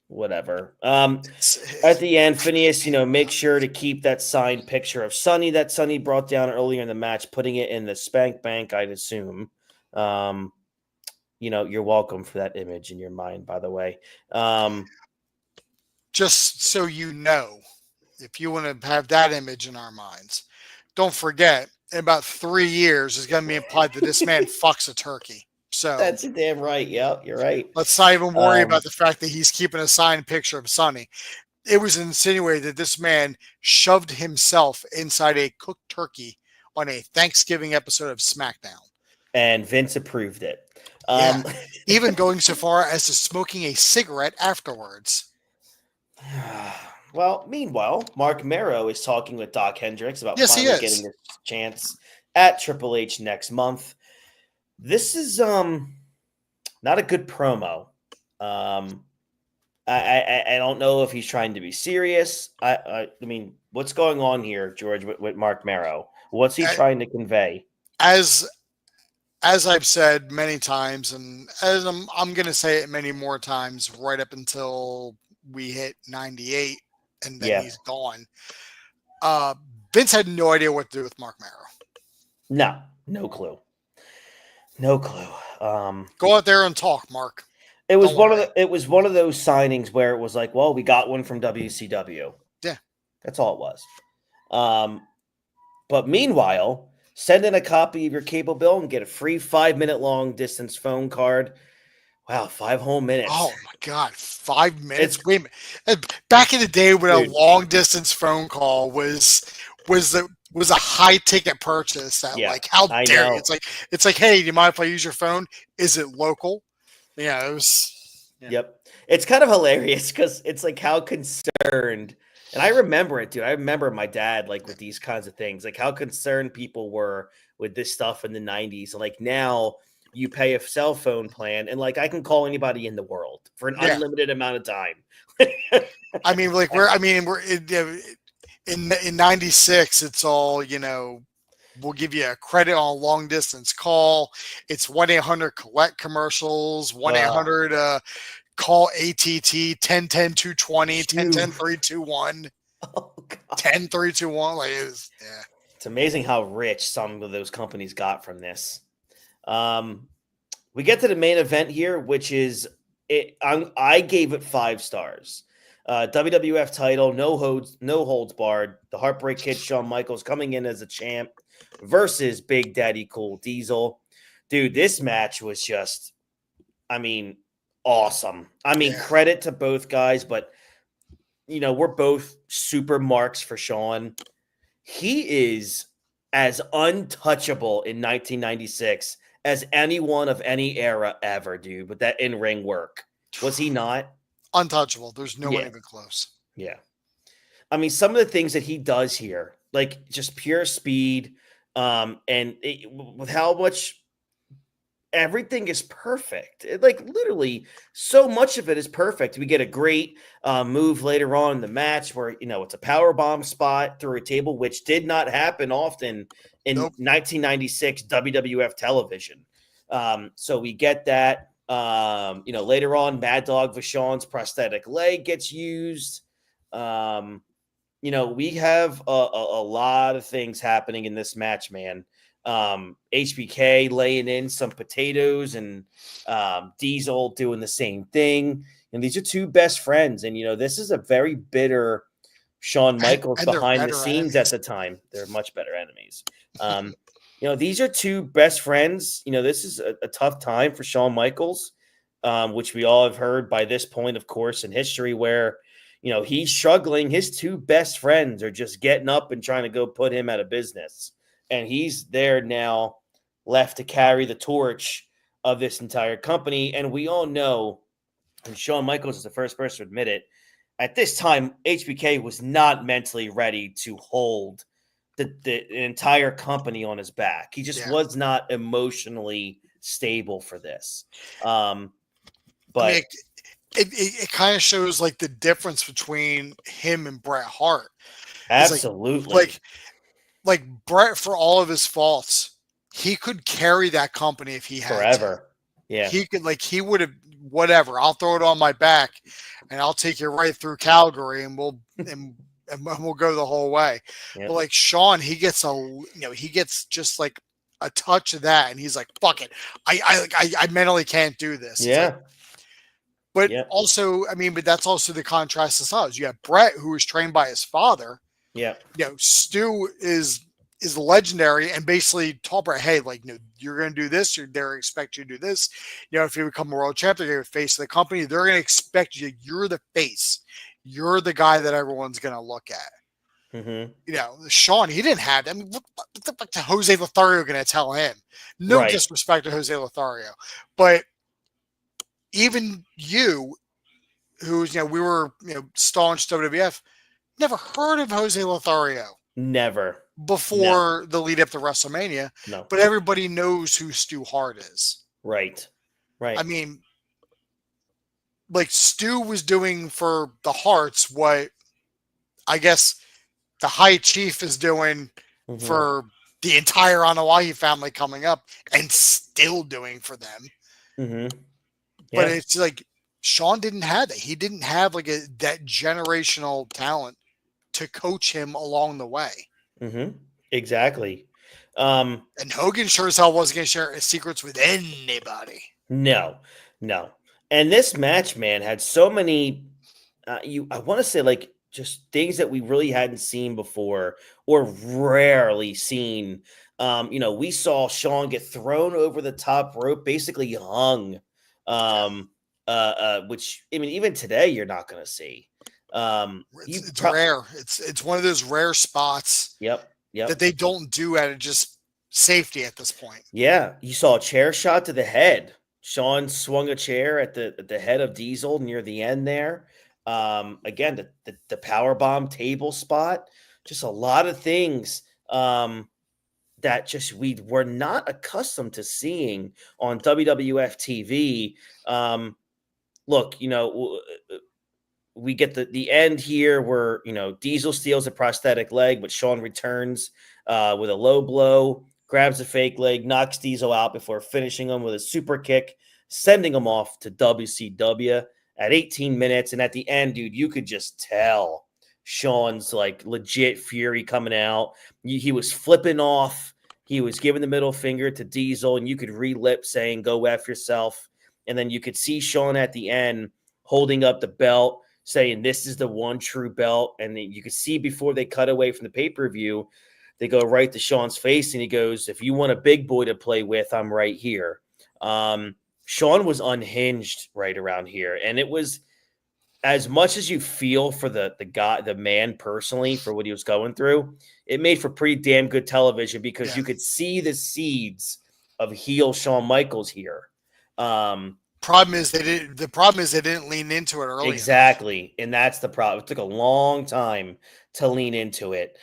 Whatever. At the end, Phineas, make sure to keep that signed picture of Sonny that Sonny brought down earlier in the match, putting it in the Spank Bank, I'd assume. You're welcome for that image in your mind, by the way. Just so you know, if you want to have that image in our minds, don't forget, in about 3 years, it's going to be implied that this man fucks a turkey. So That's damn right. Yeah, you're right. Let's not even worry about the fact that he's keeping a signed picture of Sonny. It was insinuated that this man shoved himself inside a cooked turkey on a Thanksgiving episode of SmackDown. And Vince approved it. Yeah, even going so far as to smoking a cigarette afterwards. Well, meanwhile, Mark Marrow is talking with Doc Hendricks about finally getting this chance at Triple H next month. This is not a good promo. I don't know if he's trying to be serious. I mean, what's going on here, George, with Mark Marrow? What's he trying to convey? As I've said many times, and as I'm going to say it many more times, right up until we hit 98, and then he's gone. Vince had no idea what to do with Mark Marrow. No clue. No clue. Go out there and talk, Mark. It was one of those signings where it was like, well, we got one from WCW. Yeah. That's all it was. But meanwhile, send in a copy of your cable bill and get a free 5-minute long distance phone card. Wow, 5 whole minutes. Oh my God, 5 minutes. Wait a minute. Back in the day when a long distance phone call was a high ticket purchase. How dare you? It's like, hey, do you mind if I use your phone? Is it local? Yeah, it was. Yeah. Yep. It's kind of hilarious because it's like how concerned, and I remember it, dude. I remember my dad, like, with these kinds of things, like how concerned people were with this stuff in the 90s. And like now you pay a cell phone plan and like I can call anybody in the world for an unlimited amount of time. I mean, like we're in 96, it's all, we'll give you a credit on a long distance call. It's 1-800 collect commercials, 1-800 call ATT 10-10-220, 10-10-321, 10-321. Like it's amazing how rich some of those companies got from this. We get to the main event here, which is I gave it 5 stars. WWF title, no holds barred. The Heartbreak Kid Shawn Michaels coming in as a champ versus Big Daddy Cool Diesel. Dude, this match was just, awesome. Credit to both guys, but we're both super marks for Shawn. He is as untouchable in 1996 as anyone of any era ever, dude, with that in-ring work. Was he not? Untouchable. There's no one even close. Yeah. Some of the things that he does here, like just pure speed, with how much everything is perfect. Literally so much of it is perfect. We get a great move later on in the match where, it's a power bomb spot through a table, which did not happen often in 1996 WWF television. So we get that. Later on, Mad Dog Vachon's prosthetic leg gets used. We have a lot of things happening in this match, man. HBK laying in some potatoes and Diesel doing the same thing. And these are two best friends. And, this is a very bitter Shawn Michaels And they're behind the better scenes enemies. at the time. They're much better enemies. These are two best friends. This is a tough time for Shawn Michaels, which we all have heard by this point, of course, in history, where, he's struggling. His two best friends are just getting up and trying to go put him out of business. And he's there now, left to carry the torch of this entire company. And we all know, and Shawn Michaels is the first person to admit it, at this time, HBK was not mentally ready to hold the entire company on his back. He just was not emotionally stable for this. But I mean, it kind of shows like the difference between him and Bret Hart. Absolutely. Like Bret, for all of his faults, he could carry that company if he had forever. To. Yeah. He would have, whatever. I'll throw it on my back and I'll take you right through Calgary and we'll go the whole way. Yep. But like Shawn, he gets just like a touch of that and he's like, fuck it. I mentally can't do this. Yeah. But also, but that's also the contrast to styles. You have Bret, who was trained by his father. Yeah. Stu is legendary and basically told Bret, hey, you're going to do this. They're expect you to do this. If you become a world champion, you're the face of the company. They're going to expect you. You're the face. You're the guy that everyone's going to look at. Mm-hmm. Shawn, he didn't have that. What the fuck is Jose Lothario going to tell him? No disrespect to Jose Lothario, but even you, who's we were staunch WWF, never heard of Jose Lothario. Never. Before the lead up to WrestleMania. No. But everybody knows who Stu Hart is. Right. I mean, like Stu was doing for the Harts what I guess the High Chief is doing for the entire Anoa'i family coming up and still doing for them. Mm-hmm. Yeah. But it's like Shawn didn't have that. He didn't have that generational talent to coach him along the way. Mm-hmm. Exactly. And Hogan sure as hell wasn't going to share his secrets with anybody. No. And this match, man, had so many, I want to say just things that we really hadn't seen before or rarely seen. We saw Shawn get thrown over the top rope, basically hung, which, even today you're not going to see. It's rare. It's one of those rare spots. Yep. That they don't do out of just safety at this point. Yeah, you saw a chair shot to the head. Shawn swung a chair at the head of Diesel near the end there. Again, the power bomb table spot. Just a lot of things that just we were not accustomed to seeing on WWF TV. Look, we get the end here where, Diesel steals a prosthetic leg, but Shawn returns with a low blow, grabs a fake leg, knocks Diesel out before finishing him with a super kick, sending him off to WCW at 18 minutes. And at the end, dude, you could just tell Shawn's legit fury coming out. He was flipping off. He was giving the middle finger to Diesel, and you could re-lip saying, go F yourself. And then you could see Shawn at the end holding up the belt, saying this is the one true belt. And then you could see before they cut away from the pay-per-view, they go right to Shawn's face and he goes, if you want a big boy to play with, I'm right here. Shawn was unhinged right around here. And it was, as much as you feel for the guy, the man personally, for what he was going through, it made for pretty damn good television because you could see the seeds of heel Shawn Michaels here. Problem is they didn't lean into it early. Exactly. Enough. And that's the problem. It took a long time to lean into it.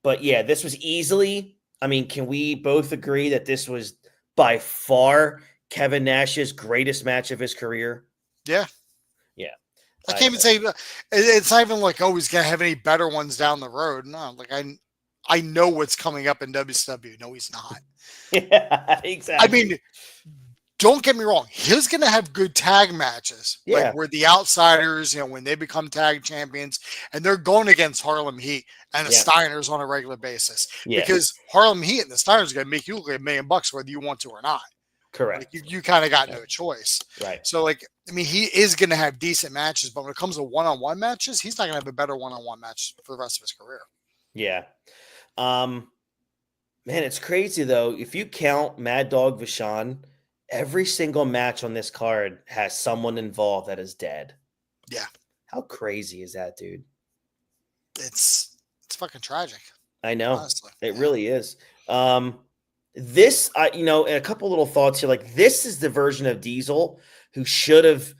But yeah, this was easily, can we both agree that this was by far Kevin Nash's greatest match of his career? Yeah. Yeah. I can't even say it's not even like, oh, he's going to have any better ones down the road. No, I know what's coming up in WCW. No, he's not. Yeah, exactly. Don't get me wrong. He's going to have good tag matches. Yeah. Where the outsiders, when they become tag champions and they're going against Harlem Heat and the Steiners on a regular basis. Yeah. Because Harlem Heat and the Steiners are going to make you look like $1 million whether you want to or not. Correct. Like you kind of got no choice. Right. So like, I mean, he is going to have decent matches, but when it comes to one-on-one matches, he's not going to have a better one-on-one match for the rest of his career. Yeah. Man, it's crazy though. If you count Mad Dog Vachon, every single match on this card has someone involved that is dead. Yeah. How crazy is that, dude? It's fucking tragic. I know. Honestly. It really is. This, a couple little thoughts here. Like, this is the version of Diesel who should have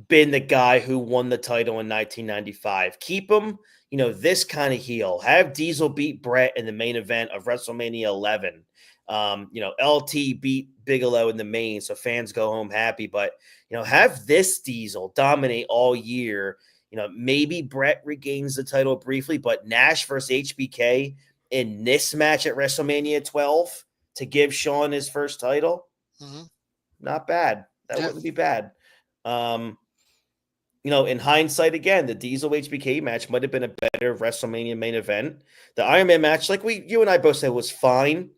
been the guy who won the title in 1995. Keep him, this kind of heel. Have Diesel beat Brett in the main event of WrestleMania 11. LT beat Bigelow in the main, so fans go home happy. But, have this Diesel dominate all year. Maybe Brett regains the title briefly, but Nash versus HBK in this match at WrestleMania 12 to give Shawn his first title, not bad. That wouldn't be bad. In hindsight, again, the Diesel HBK match might have been a better WrestleMania main event. The Iron Man match, like you and I both said, was fine,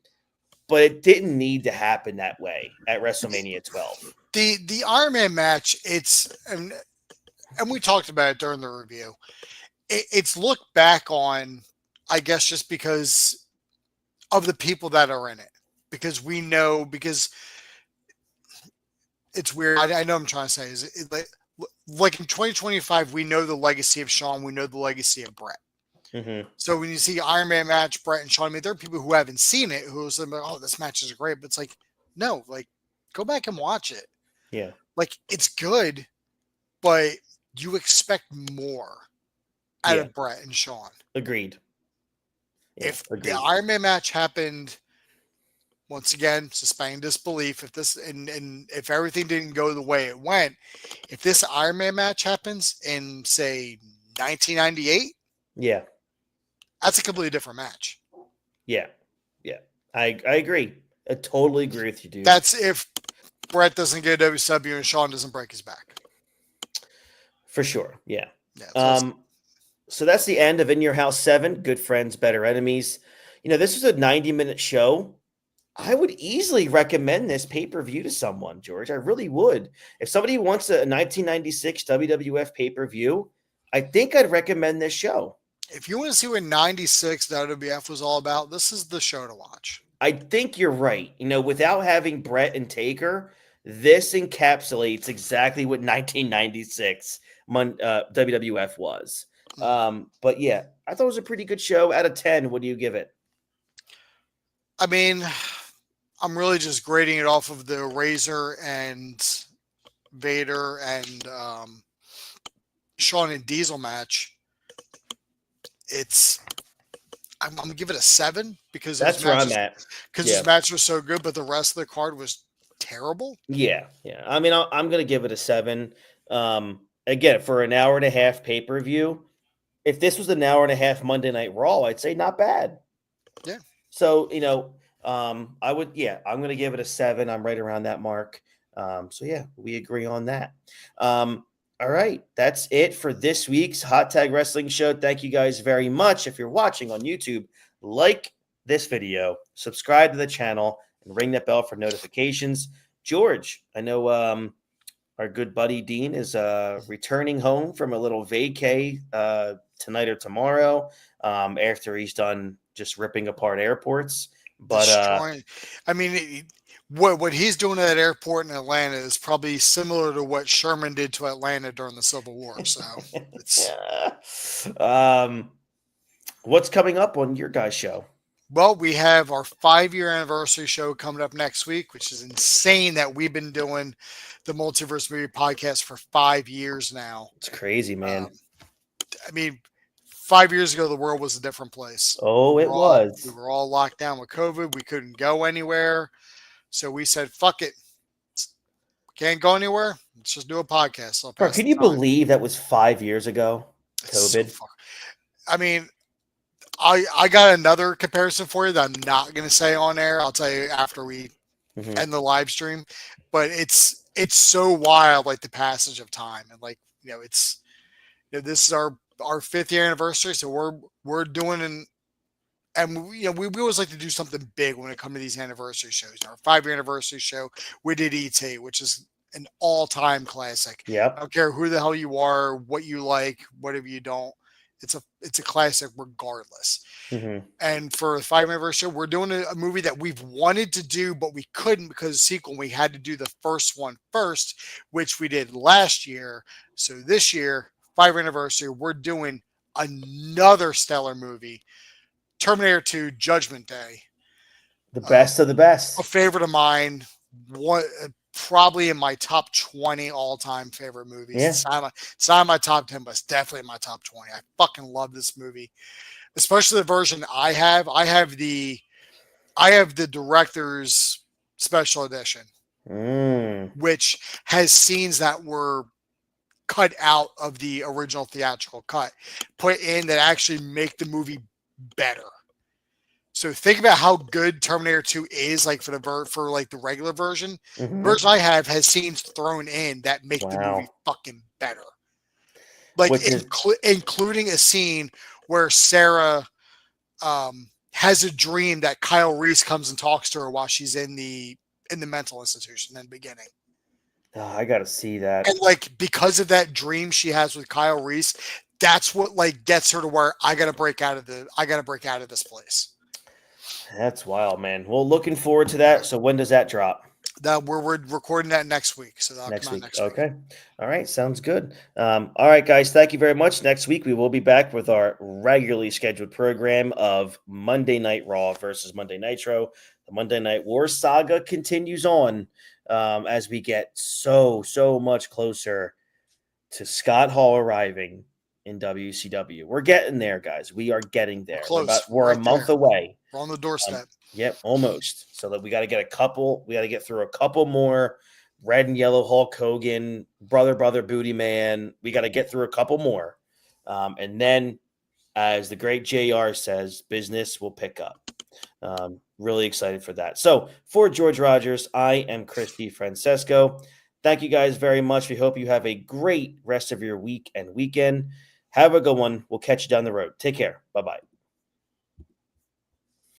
but it didn't need to happen that way at WrestleMania 12. The Iron Man match, and we talked about it during the review. It's looked back on, I guess, just because of the people that are in it. Because it's weird. I know what I'm trying to say is like in 2025, we know the legacy of Shawn, we know the legacy of Brett. So when you see Iron Man match, Brett and Shawn, I mean, there are people who haven't seen it who say, "Oh, this match is great," but it's like, no, like go back and watch it. Yeah, like it's good, but you expect more out of Brett and Shawn. Agreed. Yeah, if the Iron Man match happened, once again, suspending disbelief, if this and if everything didn't go the way it went, if this Iron Man match happens in say 1998, that's a completely different match. Yeah. I agree. I totally agree with you, dude. That's if Brett doesn't get a WCW and Shawn doesn't break his back. For sure. Yeah. So that's the end of In Your House 7, Good Friends, Better Enemies. This was a 90-minute show. I would easily recommend this pay-per-view to someone, George. I really would. If somebody wants a 1996 WWF pay-per-view, I think I'd recommend this show. If you want to see what 96 WWF was all about, this is the show to watch. I think you're right. Without having Brett and Taker, this encapsulates exactly what 1996 WWF was. But yeah, I thought it was a pretty good show. Out of 10, what do you give it? I mean, I'm really just grading it off of the Razor and Vader and Shawn and Diesel match. I'm gonna give it a 7 because that's where I'm at. Because this match was so good, but the rest of the card was terrible. Yeah. I mean, I'm gonna give it a 7. Again, for an hour and a half pay-per-view, if this was an hour and a half Monday Night Raw, I'd say not bad. Yeah. So, I'm going to give it a 7. I'm right around that mark. So yeah, we agree on that. All right. That's it for this week's Hot Tag Wrestling Show. Thank you guys very much. If you're watching on YouTube, like this video, subscribe to the channel, and ring that bell for notifications. George, I know, our good buddy Dean is returning home from a little vacay tonight or tomorrow after he's done just ripping apart airports. But I mean, what he's doing at that airport in Atlanta is probably similar to what Sherman did to Atlanta during the Civil War. So it's what's coming up on your guys' show? Well, we have our 5-year anniversary show coming up next week, which is insane that we've been doing the Multiverse Movie Podcast for 5 years now. It's crazy, man. I mean, 5 years ago, the world was a different place. Oh, it was. We were all locked down with COVID. We couldn't go anywhere. So we said, fuck it. Can't go anywhere. Let's just do a podcast. Bro, can you believe that was 5 years ago? COVID. I mean, I got another comparison for you that I'm not going to say on air. I'll tell you after we end the live stream. But it's so wild, like the passage of time, and like this is our 5th year anniversary, so we're doing and we always like to do something big when it comes to these anniversary shows. Our 5-year anniversary show, we did ET, which is an all-time classic. Yep. I don't care who the hell you are, what you like, whatever you don't. It's a classic regardless. Mm-hmm. And for the 5th anniversary, we're doing a movie that we've wanted to do, but we couldn't because of the sequel. We had to do the first one first, which we did last year. So this year, 5th anniversary, we're doing another stellar movie, Terminator 2: Judgment Day. The best of the best. A favorite of mine. Probably in my top 20 all-time favorite movies. Yeah. It's not in my top 10, but it's definitely in my top 20. I fucking love this movie, especially the version I have. I have the director's special edition, which has scenes that were cut out of the original theatrical cut, put in that actually make the movie better. So think about how good Terminator 2 is, like for the regular version. Mm-hmm. The version I have has scenes thrown in that make the movie fucking better. Like including a scene where Sarah has a dream that Kyle Reese comes and talks to her while she's in the mental institution in the beginning. Oh, I gotta see that. And like because of that dream she has with Kyle Reese, that's what like gets her to where I gotta break out of this place. That's wild, man. Well, looking forward to that. So when does that drop? That we're recording that next week. So that'll next come out week. next week. Okay. All right. Sounds good. All right, guys. Thank you very much. Next week, we will be back with our regularly scheduled program of Monday Night Raw versus Monday Nitro. The Monday Night War saga continues on as we get so much closer to Scott Hall arriving in WCW. We're getting there, guys. We are getting there. We're a month away. We're on the doorstep. Yep, almost. So that we got to get through a couple more red and yellow Hulk Hogan, brother booty man. We got to get through a couple more. And then, as the great JR says, business will pick up. Really excited for that. So for George Rogers, I am Chris DiFrancesco. Thank you guys very much. We hope you have a great rest of your week and weekend. Have a good one. We'll catch you down the road. Take care. Bye-bye.